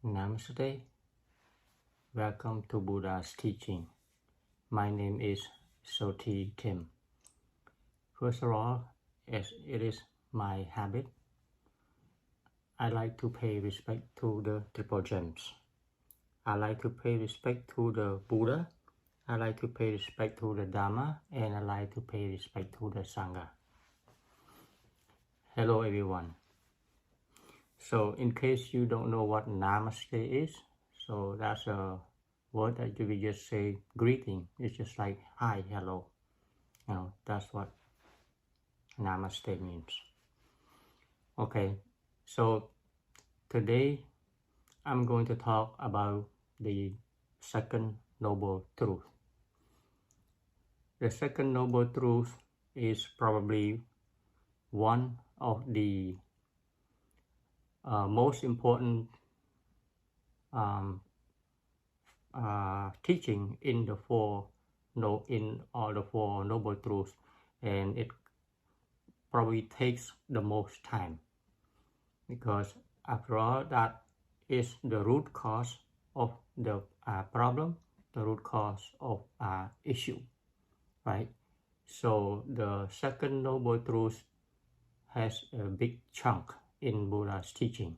Namaste. Welcome to Buddha's teaching. My name is Soti Kim. First of all, as it is my habit, I like to pay respect to the Triple Gems. I like to pay respect to the Buddha. I like to pay respect to the Dharma, and I like to pay respect to the Sangha. Hello everyone. So in case you don't know what Namaste is, so that's a word that we just say greeting. It's just like hi, hello. That's what Namaste means. Okay, so today I'm going to talk about the second noble truth. The second noble truth is probably one of the most important teaching in all the four noble truths, and it probably takes the most time because after all that is the root cause of the problem, the root cause of issue, right? So the second noble truth has a big chunk in Buddha's teaching.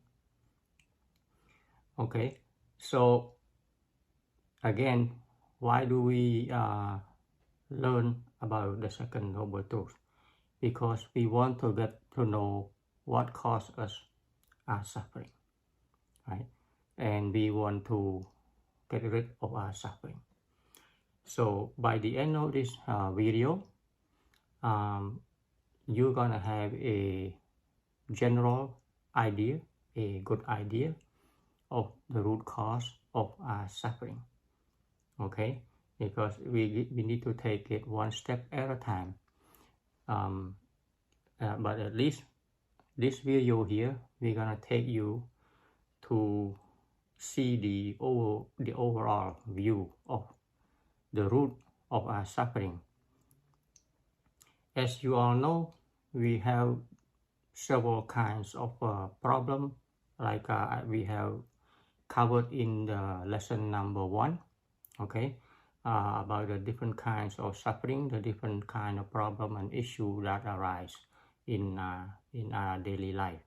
Okay, so again, why do we learn about the second noble truth? Because we want to get to know what causes us suffering, right? And we want to get rid of our suffering. So by the end of this video, you're gonna have a general idea, a good idea of the root cause of our suffering. Okay, because we need to take it one step at a time. But at least this video here, we're gonna take you to see the overall view of the root of our suffering. As you all know, we have several kinds of problem, like we have covered in the lesson number 1, okay, about the different kinds of suffering, the different kind of problem and issue that arise in our daily life.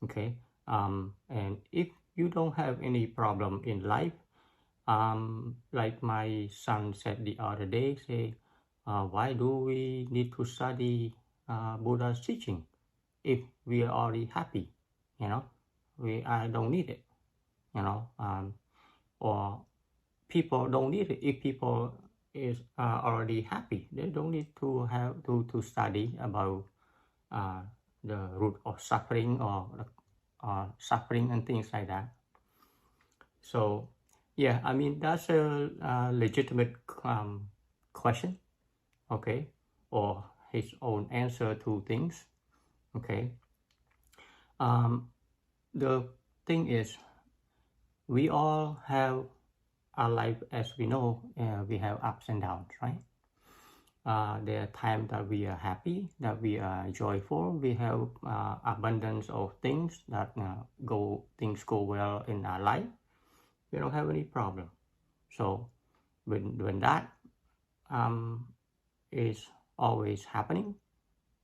Okay, and if you don't have any problem in life, like my son said the other day, say, why do we need to study Buddha's teaching if we are already happy? I don't need it. Or people don't need it. If people is already happy, they don't need to have to study about the root of suffering or suffering and things like that. So yeah, I mean, that's a legitimate question, okay, or his own answer to things. Okay, the thing is, we all have our life, as we know, we have ups and downs, right? There are times that we are happy, that we are joyful, we have abundance of things that things go well in our life. We don't have any problem. So when that is always happening,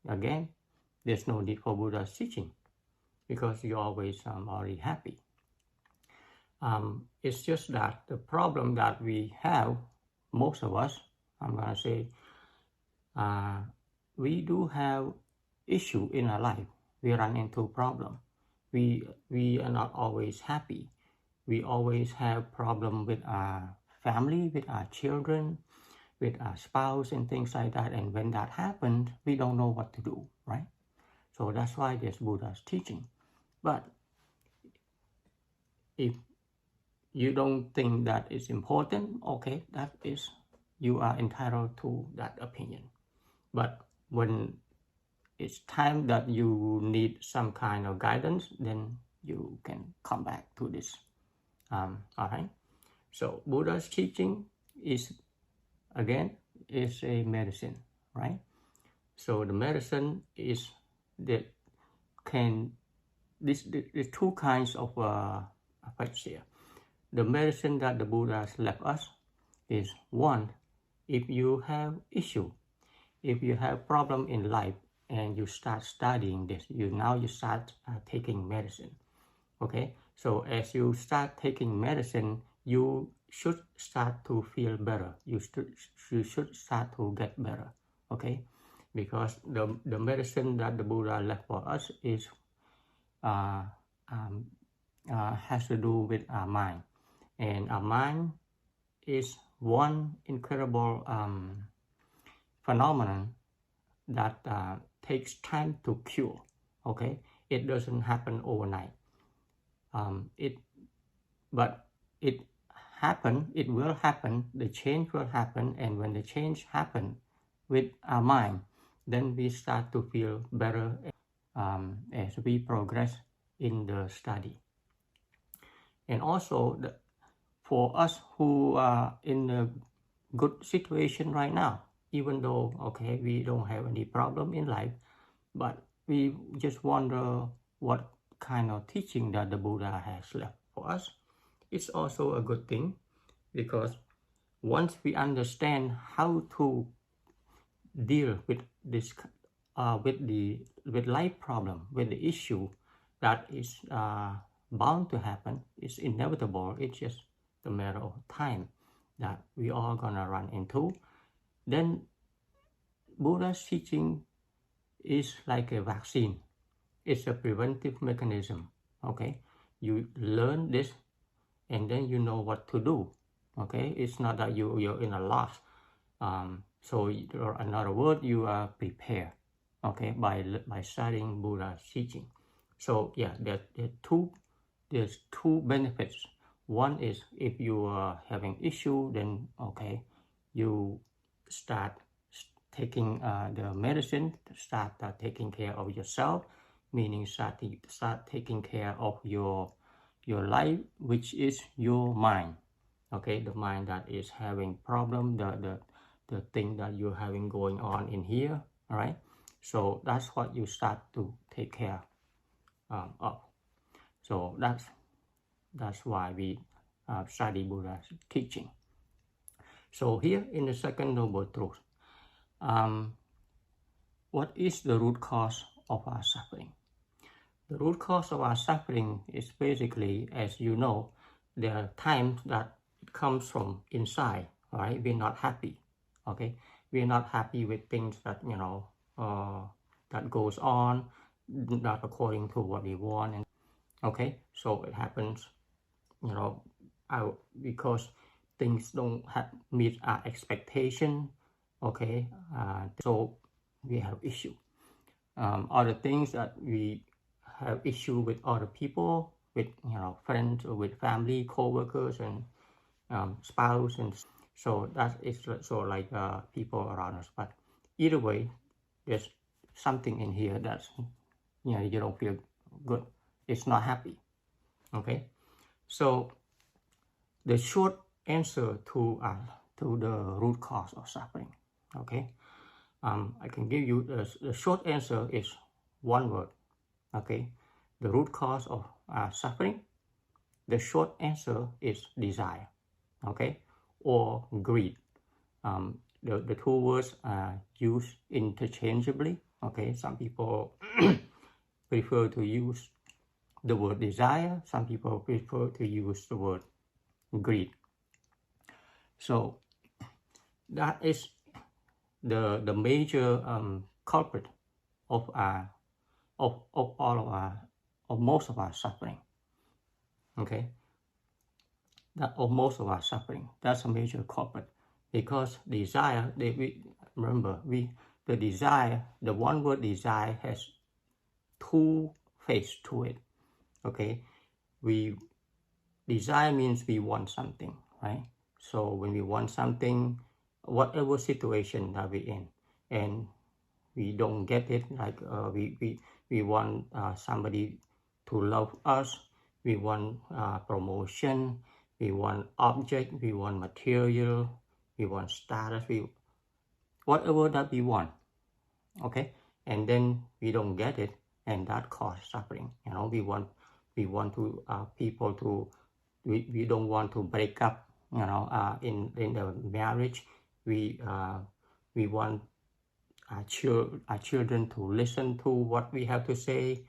again, there's no need for Buddha's teaching because you're always already happy. It's just that the problem that we have, most of us, I'm gonna say, we do have issue in our life. We run into problem. We are not always happy. We always have problem with our family, with our children, with our spouse and things like that. And when that happens, we don't know what to do, right? So that's why there's Buddha's teaching. But if you don't think that is important, okay, that is, you are entitled to that opinion. But when it's time that you need some kind of guidance, then you can come back to this. All right. So Buddha's teaching is, again, is a medicine, right? So the medicine is that there's two kinds of aspects here. The medicine that the Buddhas left us is one, if you have issue, if you have problem in life and you start studying this, you start taking medicine. Okay, so as you start taking medicine, you should start to feel better. You should start to get better. Okay, because the medicine that the Buddha left for us is has to do with our mind, and our mind is one incredible phenomenon that takes time to cure. Okay, it doesn't happen overnight. But it will happen, the change will happen, and when the change happens with our mind, then we start to feel better as we progress in the study. And also, for us who are in a good situation right now, even though, okay, we don't have any problem in life, but we just wonder what kind of teaching that the Buddha has left for us. It's also a good thing, because once we understand how to deal with this, with life problem, with the issue that is bound to happen, it's inevitable. It's just a matter of time that we are gonna run into. Then Buddha's teaching is like a vaccine. It's a preventive mechanism. Okay, you learn this, and then you know what to do. Okay, it's not that you're in a loss. So in other words, you are prepared. Okay, by studying Buddha's teaching. So yeah, there's two benefits. One is if you are having issue, then okay, you start taking the medicine, start taking care of yourself, meaning start taking care of your life, which is your mind. Okay, the mind that is having problem, the thing that you're having going on in here. All right, so that's what you start to take care of. So that's why we study Buddha's teaching. So here in the second noble truth, what is the root cause of our suffering? The root cause of our suffering is basically, as you know, there are times that it comes from inside. Right, we're not happy. Okay, we're not happy with things that that goes on, not according to what we want. And okay, so it happens, because things don't meet our expectation. Okay, so we have issue. Other things that we have issue with other people, with friends, or with family, co-workers, and spouse, and so that is so like people around us. But either way, there's something in here that's you don't feel good. It's not happy. Okay, so the short answer to the root cause of suffering. Okay, I can give you the short answer is one word. Okay, the root cause of suffering, the short answer is desire. Okay, or greed. The two words are used interchangeably. Okay, some people prefer to use the word desire. Some people prefer to use the word greed. So that is the major culprit of most of our suffering. Okay, most of our suffering. That's a major culprit, because desire. The desire. The one word desire has two faces to it. Okay, desire means we want something, right? So when we want something, whatever situation that we're in, and we don't get it, like we want somebody to love us, we want promotion, we want object, we want material, we want status, whatever that we want. Okay, and then we don't get it, and that causes suffering. We want to people to we don't want to break up, in the marriage. We want our children to listen to what we have to say,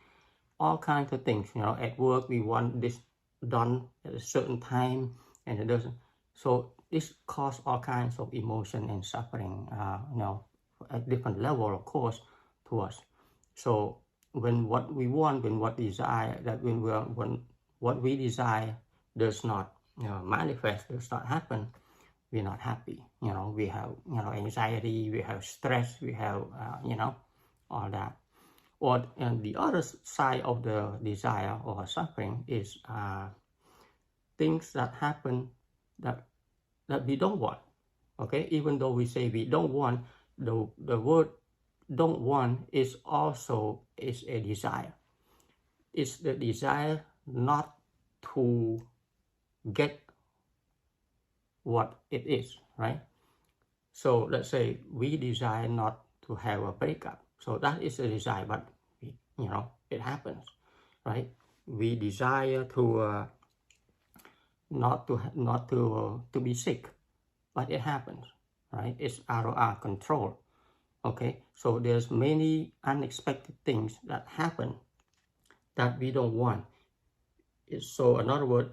all kinds of things. At work we want this done at a certain time, and it doesn't. So this causes all kinds of emotion and suffering, at different level, of course, to us. So when what we want, when what we desire does not manifest, does not happen, we're not happy. We have anxiety, we have stress, we have all that. Or the other side of the desire or suffering is things that happen that we don't want. Okay, even though we say we don't want, the word don't want is also a desire. It's the desire not to get what it is, right? So let's say we desire not to have a breakup. So that is a desire, but it happens, right? We desire to not to be sick, but it happens, right? It's out of our control. Okay, so there's many unexpected things that happen that we don't want. So in other words,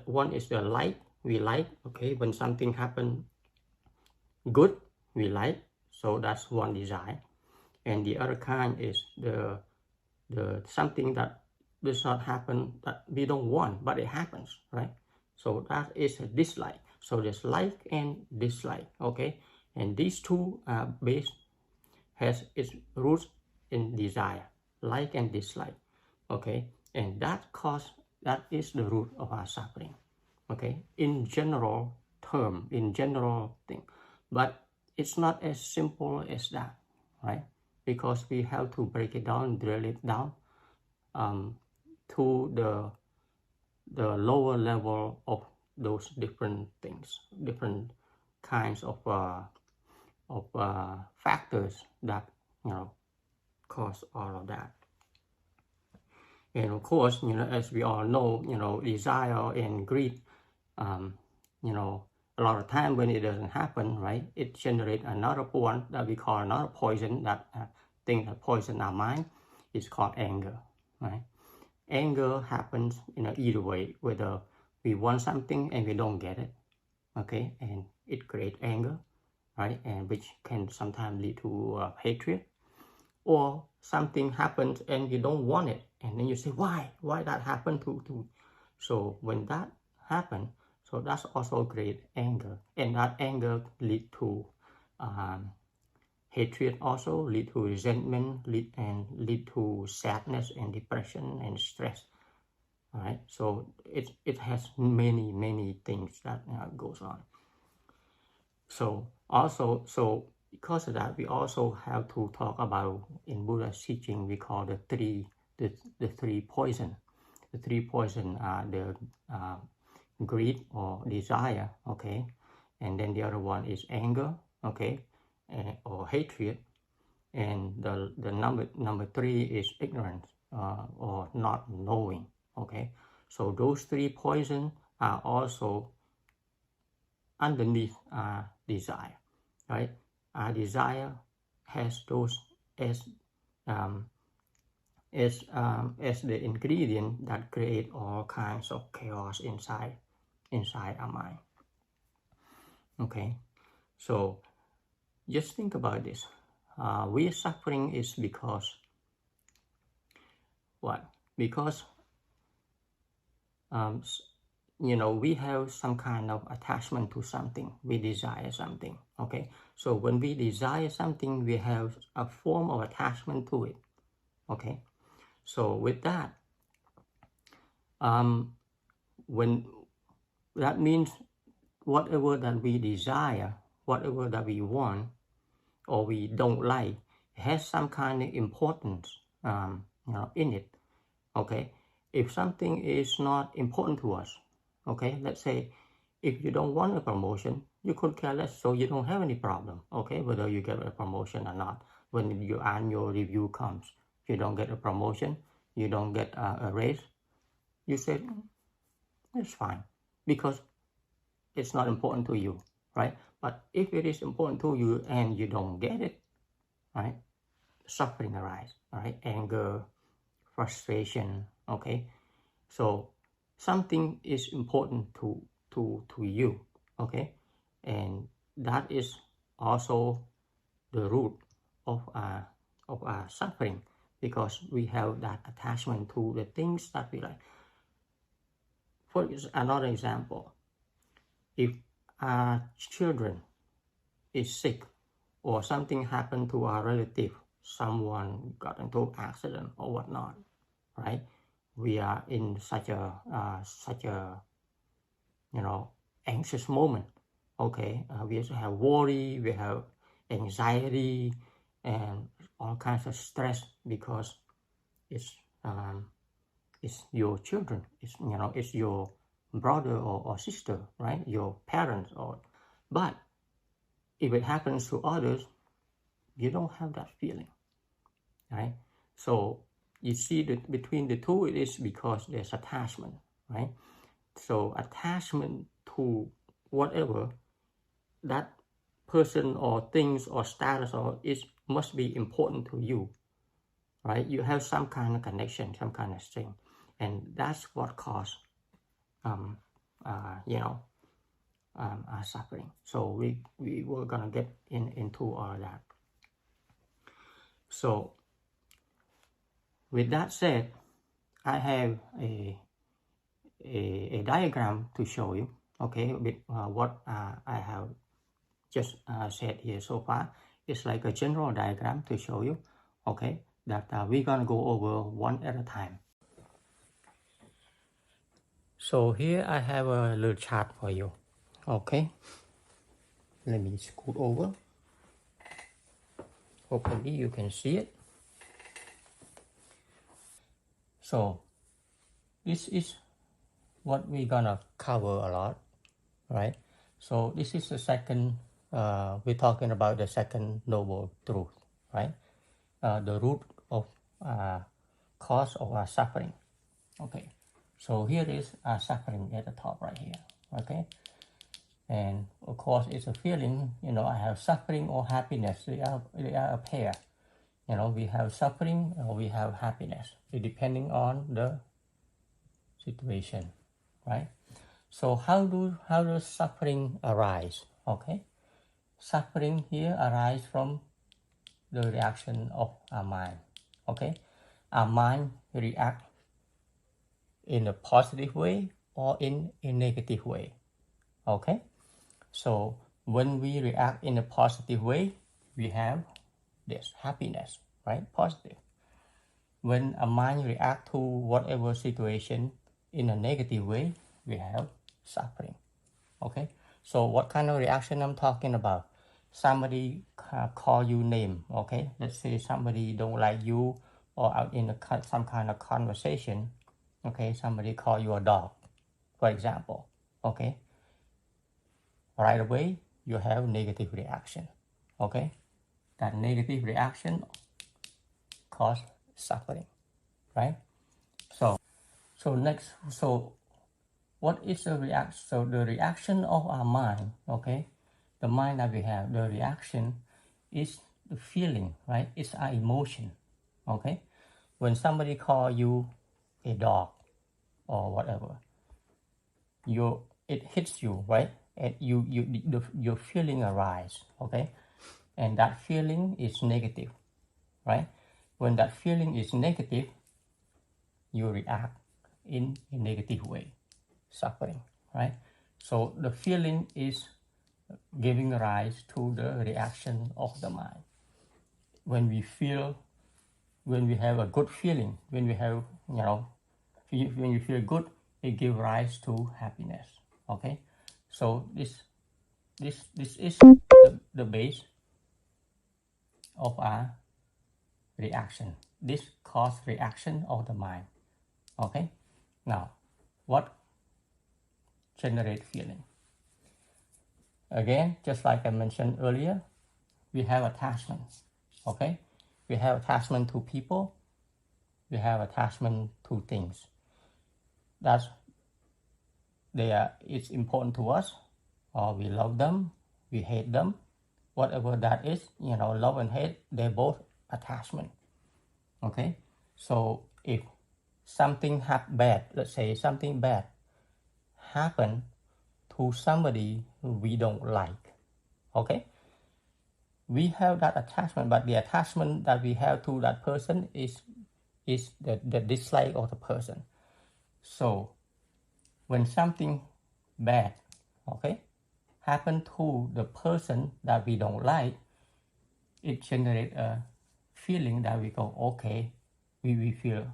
one is the like, we like. Okay, when something happens good, we like. So that's one desire. And the other kind is the something that does not happen that we don't want, but it happens, right? So that is a dislike. So there's like and dislike. Okay, and these two are based, has its roots in desire, like and dislike. Okay, and that is the root of our suffering. Okay, in general term, in general thing, but it's not as simple as that, right? Because we have to break it down, drill it down to the lower level of those different things, different kinds of factors that cause all of that. And of course, as we all know, desire and greed, a lot of time when it doesn't happen, right, it generates another one that we call another poison, that thing that poison our mind. It's called anger, right? Anger happens either way, whether we want something and we don't get it, okay, and it creates anger, right, and which can sometimes lead to hatred. Or something happens and you don't want it, and then you say, why that happened to. So when that happens, so that's also great anger, and that anger lead to hatred, also lead to resentment, lead to sadness and depression and stress. All right, so it has many things that goes on. So also, because of that, we also have to talk about, in Buddha's teaching, we call the three poison. The three poison are the greed or desire, okay, and then the other one is anger, okay, or hatred, and the number three is ignorance or not knowing, okay. So those three poison are also underneath our desire, right? Our desire has those as the ingredient that create all kinds of chaos inside our mind. Okay, so just think about this. We are suffering is because what? Because we have some kind of attachment to something. We desire something. Okay, so when we desire something, we have a form of attachment to it. Okay, so with that, when that means whatever that we desire, whatever that we want or we don't like, has some kind of importance in it. Okay, if something is not important to us, okay, let's say if you don't want a promotion, you could care less, so you don't have any problem, okay, whether you get a promotion or not. When your annual review comes, if you don't get a promotion, you don't get a raise, you say, it's fine, because it's not important to you, right? But if it is important to you and you don't get it, right, suffering arises, right? Anger, frustration, okay? So something is important to you, okay? And that is also the root of our suffering, because we have that attachment to the things that we like. For another example, if our children is sick or something happened to our relative, someone got into an accident or whatnot, right? We are in such a anxious moment. Okay, we also have worry, we have anxiety, and all kinds of stress, because it's your children, it's your brother or sister, right? Your parents, but if it happens to others, you don't have that feeling, right? So you see that between the two, it is because there's attachment, right? So attachment to whatever that person or things or status or is must be important to you, right? You have some kind of connection, some kind of thing, and that's what causes suffering. So we were gonna get into all that. So with that said, I have a diagram to show you, okay, with what I have just said here so far. It's like a general diagram to show you, okay, that we're gonna go over one at a time. So here I have a little chart for you, okay. Let me scoot over. Hopefully you can see it. So this is what we're gonna cover a lot, right? So this is the second, we're talking about the second noble truth, right? The root of cause of our suffering. Okay, so here is our suffering at the top right here, okay? And of course, it's a feeling, I have suffering or happiness. They are a pair. We have suffering or we have happiness, depending on the situation, right? So how does suffering arise? Okay, suffering here arises from the reaction of our mind. Okay, our mind react in a positive way or in a negative way. Okay, so when we react in a positive way, we have this happiness, right? Positive. When a mind react to whatever situation in a negative way, we have suffering. Okay, so what kind of reaction I'm talking about? Somebody call you name. Okay, let's say somebody don't like you, or out in some kind of conversation. Okay, somebody call you a dog, for example. Okay, right away you have negative reaction. Okay, that negative reaction cause suffering, right? So next, what is the reaction? So the reaction of our mind, okay, the mind that we have, the reaction is the feeling, right? It's our emotion, okay. When somebody call you a dog or whatever, it hits you, right? And your feeling arise, okay, and that feeling is negative, right? When that feeling is negative, you react in a negative way, suffering, right? So the feeling is giving rise to the reaction of the mind. When we have a good feeling, when we have, when you feel good, it gives rise to happiness. Okay, so this is the base of our reaction. This cause reaction of the mind. Okay, now what generate feeling? Again, just like I mentioned earlier, we have attachment. Okay, we have attachment to people, we have attachment to things. That's it's important to us, or we love them, we hate them, whatever that is, love and hate, they're both attachment. Okay, so if something bad, let's say something bad happen to somebody we don't like, okay, we have that attachment, but the attachment that we have to that person is the dislike of the person. So when something bad, okay, happen to the person that we don't like, it generates a feeling that we go, okay, we feel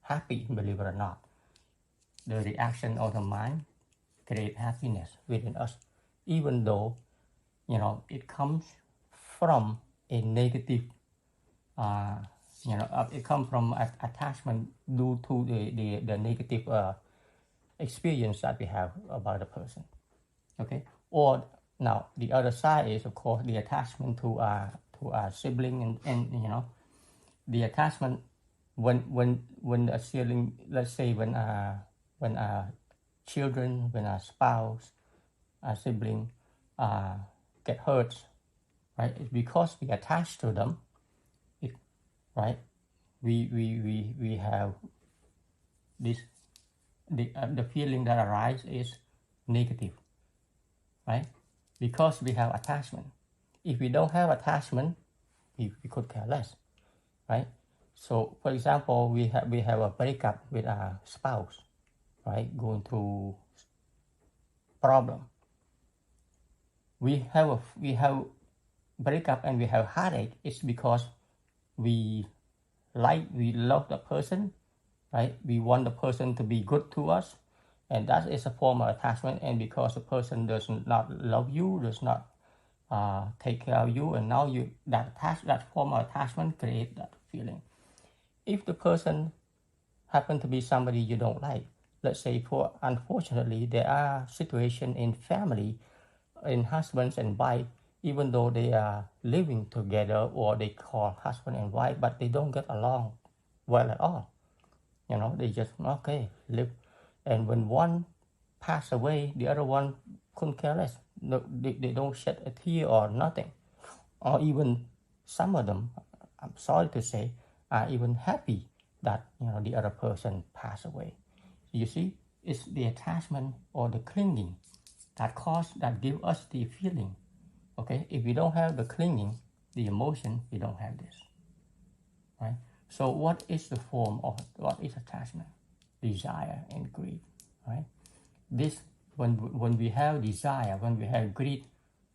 happy, believe it or not. The reaction of the mind create happiness within us, even though, it comes from a negative, it comes from attachment due to the negative experience that we have about the person. Okay, or now the other side is, of course, the attachment to our sibling, and the attachment when a sibling, let's say when our children, when our spouse, our sibling get hurt, right? It's because we attach to them. Right? We have this the feeling that arises is negative, right? Because we have attachment. If we don't have attachment, we could care less, right? So, for example, we have a breakup with our spouse, right? Going through problem. We have breakup and we have heartache. It's because we love the person, right? We want the person to be good to us, and that is a form of attachment. And because the person does not love you, does not take care of you, and now that form of attachment create that feeling. If the person happen to be somebody you don't like, let's say, unfortunately, there are situations in family, in husbands and wife, even though they are living together, or they call husband and wife, but they don't get along well at all. They just, okay, live. And when one pass away, the other one couldn't care less. No, they don't shed a tear or nothing. Or even some of them, I'm sorry to say, are even happy that the other person passed away. You see, it's the attachment or the clinging that give us the feeling. Okay, if we don't have the clinging, the emotion, we don't have this, right? So what is the form of what is attachment? Desire and greed, right? This when we have desire, when we have greed,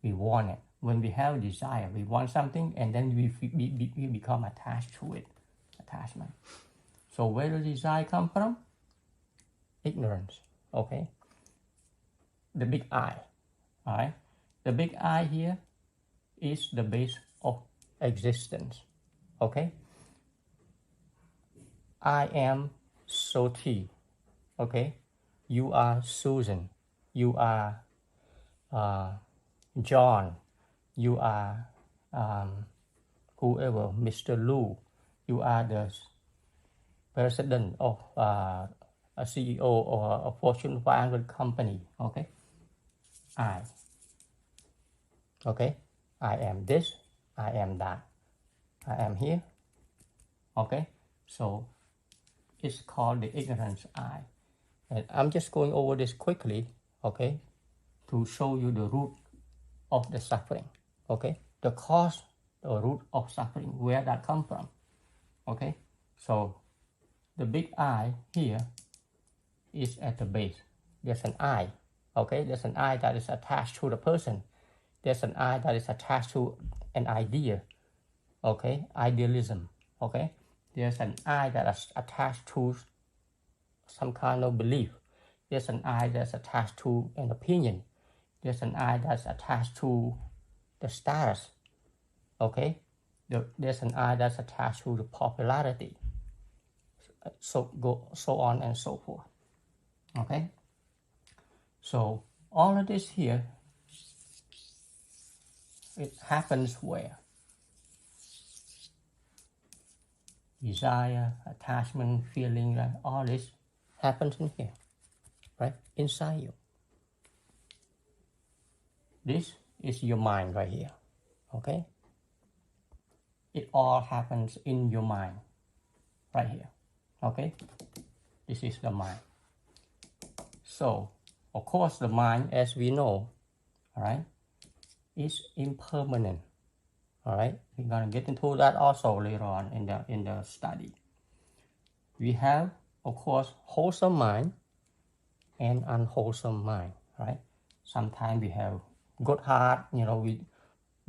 we want it. When we have desire, we want something, and then we become attached to it. Attachment. So where does desire come from? Ignorance. Okay. The big I. All right. The big I here is the base of existence. Okay. I am Soti. Okay. You are Susan. You are John. You are whoever, Mr. Lu. You are the president of a CEO or a Fortune 500 company. Okay. I. Okay. I am this. I am that. I am here. Okay. So it's called the ignorance I. And I'm just going over this quickly, okay, to show you the root of the suffering, okay, the cause, the root of suffering, where that comes from, okay. So the big I here is at the base. There's an I, okay, there's an I that is attached to the person. There's an I that is attached to an idea, okay, idealism, okay. There's an I that is attached to some kind of belief. There's an I that's attached to an opinion. There's an I that's attached to the status. Okay? There's an I that's attached to the popularity. So on and so forth. Okay? So all of this here, it happens where? Desire, attachment, feeling, all this happens in here. right inside you. This is your mind right here. Okay, it all happens in your mind right here. Okay, this is the mind. So of course the mind, as we know, all right, is impermanent. All right, we're gonna get into that also later on in the study. We have, of course, wholesome mind and unwholesome mind, right? Sometimes we have good heart, we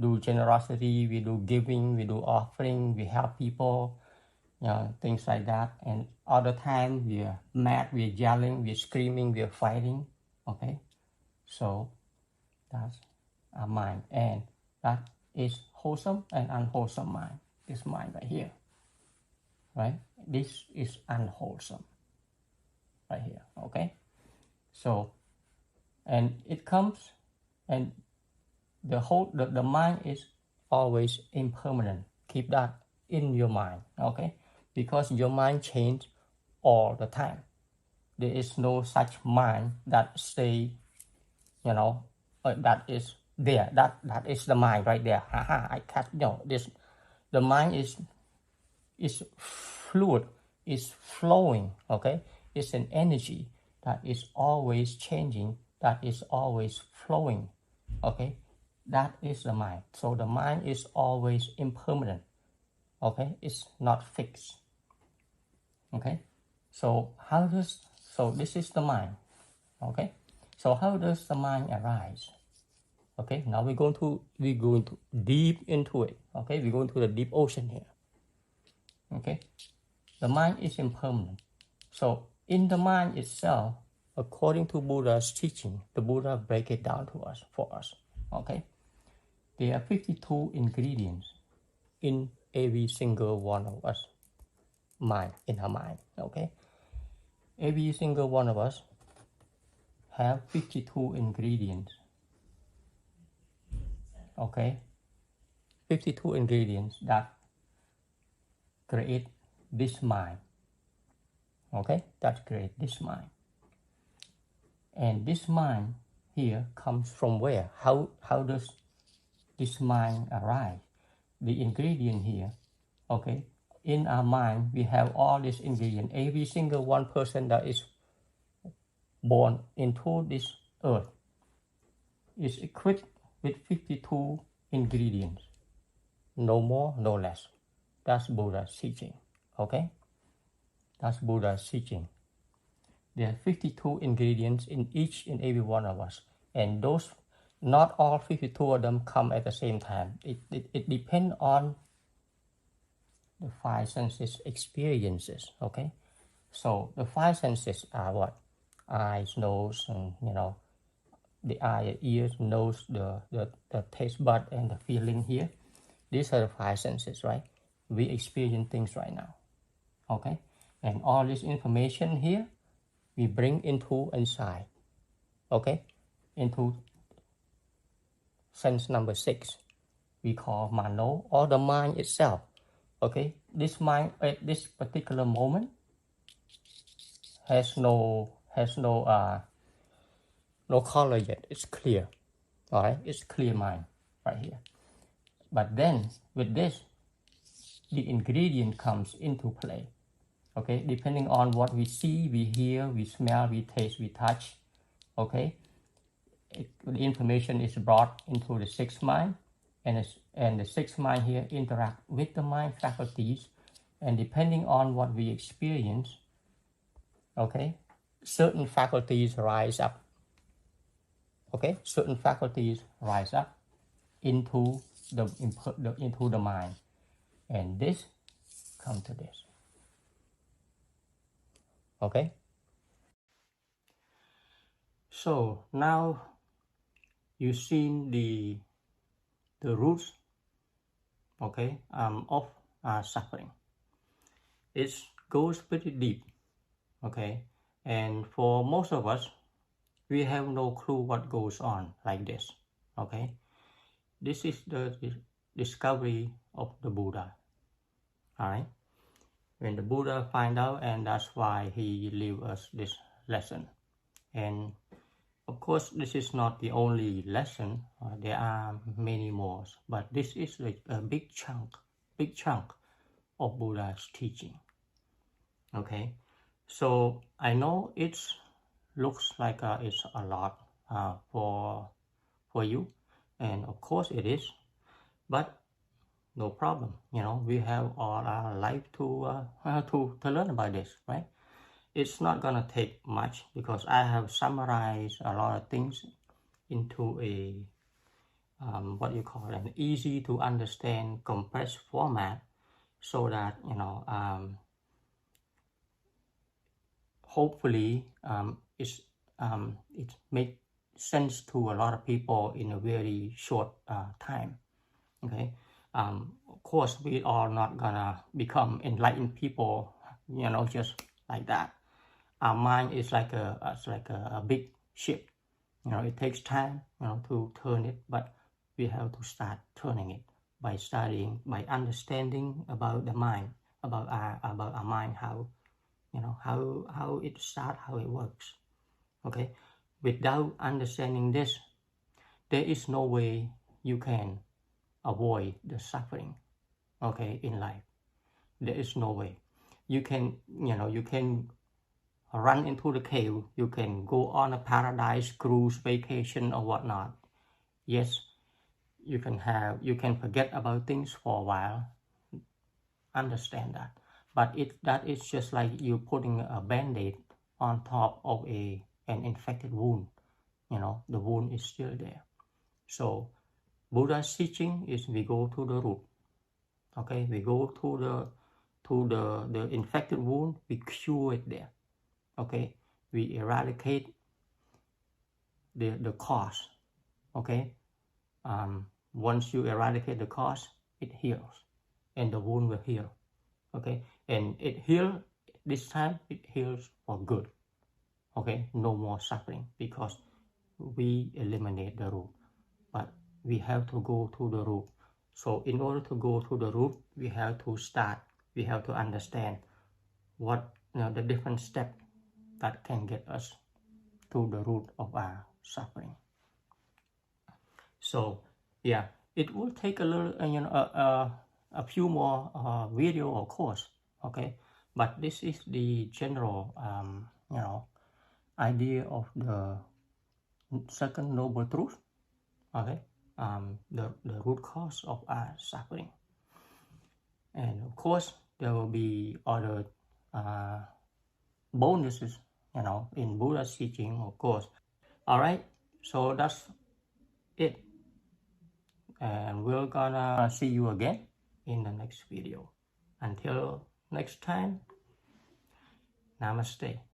do generosity, we do giving, we do offering, we help people, things like that. And other time we are mad, we are yelling, we are screaming, we are fighting, okay? So that's our mind, and that is wholesome and unwholesome mind. This mind right here, right? This is unwholesome right here, okay? So, and it comes, and the mind is always impermanent. Keep that in your mind, okay? Because your mind changes all the time. There is no such mind that stay, that is there. That is the mind right there. I can't, this. The mind is fluid, is flowing, okay? It's an energy that is always changing, that is always flowing, okay? That is the mind. So the mind is always impermanent, okay? It's not fixed, okay? So this is the mind, okay? So how does the mind arise? Okay, now we're going to deep into it, okay? We're going to the deep ocean here, okay? The mind is impermanent. So in the mind itself, according to Buddha's teaching, the Buddha break it down to us, for us, okay? There are 52 ingredients in every single one of us mind, in our mind, okay? Every single one of us have 52 ingredients, okay? 52 ingredients that create this mind, okay? That create this mind. And this mind here comes from where? How does this mind arise? The ingredient here, okay? In our mind, we have all these ingredients. Every single one person that is born into this earth is equipped with 52 ingredients. No more, no less. That's Buddha's teaching, okay? That's Buddha's teaching. There are 52 ingredients in each and every one of us. And those, not all 52 of them come at the same time. It depends on the five senses experiences, okay? So the five senses are what? Eyes, nose, and the eye, ears, nose, the taste bud, and the feeling here. These are the five senses, right? We experience things right now, okay? And all this information here, we bring into inside, okay? Into sense number 6, we call mano, or the mind itself, okay? This mind at this particular moment has no color yet. It's clear, all right? It's clear mind right here. But then with this, the ingredient comes into play, okay? Depending on what we see, we hear, we smell, we taste, we touch, okay? The information is brought into the sixth mind, and the sixth mind here interact with the mind faculties, and depending on what we experience, okay, certain faculties rise up, okay? Certain faculties rise up into the mind, and this come to this, okay? So now you've seen the roots, okay, of suffering. It goes pretty deep, okay, and for most of us, we have no clue what goes on like this, okay? This is the discovery of the Buddha, all right? When the Buddha find out, and that's why he leave us this lesson. And of course, this is not the only lesson. There are many more, but this is a big chunk of Buddha's teaching. Okay, so I know it looks like it's a lot for you, and of course it is, but no problem. We have all our life to learn about this, right? It's not gonna take much because I have summarized a lot of things into a what you call an easy to understand compressed format, so that hopefully it makes sense to a lot of people in a very short time. Okay, of course we are not gonna become enlightened people, just like that. Our mind is like a big ship. It takes time, to turn it, but we have to start turning it by studying, by understanding about the mind, about our mind, how it starts, how it works. Okay, without understanding this, there is no way you can avoid the suffering. Okay, in life, there is no way. You can run into the cave, you can go on a paradise cruise vacation or whatnot. Yes, you can forget about things for a while, understand that, but that is just like you putting a band-aid on top of an infected wound. The wound is still there. So Buddha's teaching is we go to the root. Okay, we go to the infected wound, we cure it there. Okay, we eradicate the cause. Okay, once you eradicate the cause, it heals, and the wound will heal. Okay, and it heals this time. It heals for good. Okay, no more suffering because we eliminate the root. But we have to go to the root. So in order to go to the root, we have to start. We have to understand what the different steps that can get us to the root of our suffering. So yeah, it will take a little, a few more video or course. Okay, but this is the general, idea of the second noble truth. Okay, the root cause of our suffering. And of course, there will be other bonuses, in Buddha's teaching, of course. All right, so that's it. And we're gonna see you again in the next video. Until next time, namaste.